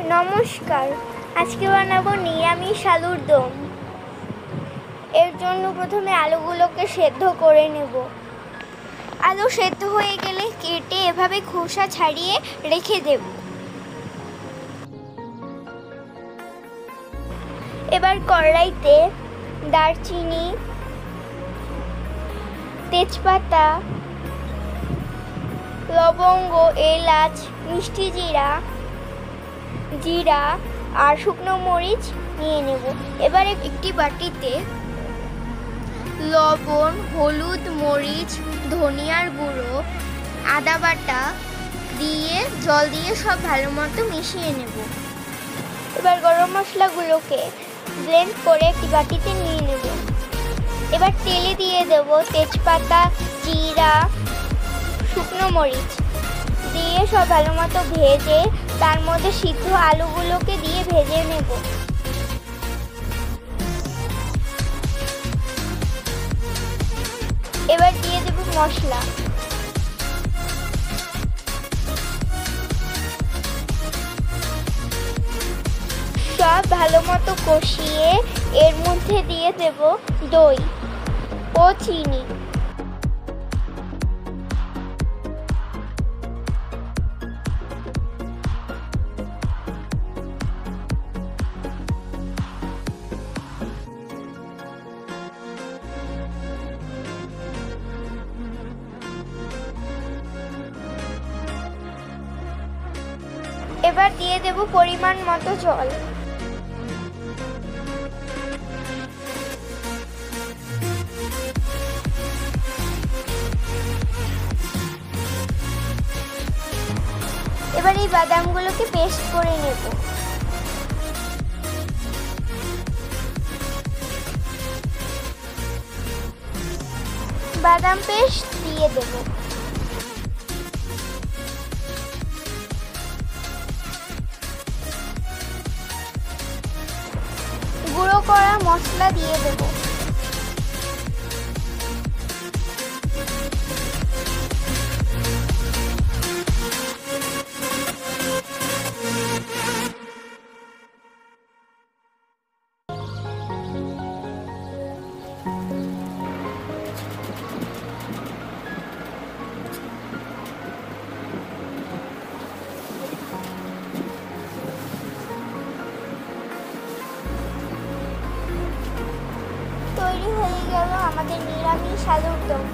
নমস্কার, আজকে বানাবো নিরামিষ আলুর দম। এর জন্য প্রথমে আলুগুলোকে সেদ্ধ করে নেব। আলু সেদ্ধ হয়ে গেলে কেটে এভাবে খোসা ছাড়িয়ে রেখে দেব। এবার কড়াইতে দারচিনি, তেজপাতা, লবঙ্গ, এলাচ, মিষ্টি জিরা আর শুকনো মরিচ নিয়ে নেব। এবার একটি বাটিতে লবণ, হলুদ, মরিচ, ধনিয়ার গুঁড়ো, আদা বাটা দিয়ে জল দিয়ে সব ভালো মতো মিশিয়ে নেব। এবার গরম মশলাগুলোকে ব্লেন্ড করে একটি বাটিতে নিয়ে নেব। এবার তেলে দিয়ে দেব তেজপাতা, জিরা, শুকনো মরিচ দিয়ে সব ভালো মতো ভেজে তার মধ্যে সিদ্ধ আলুগুলোকে দিয়ে ভেজে নেব। এবার দিয়ে দেব মশলা। সব ভালো মতো কষিয়ে এর মধ্যে দিয়ে দেব দই ও চিনি। এবার দিয়ে দেব পরিমাণ মতো জল। এবার এই বাদামগুলোকে পেস্ট করে নেব। বাদাম পেস্ট দিয়ে দেব। গুঁড়ো করা মশলা দিয়ে দেব। তৈরি হয়ে গেল আমাদের নিরামিষ আলুর দম।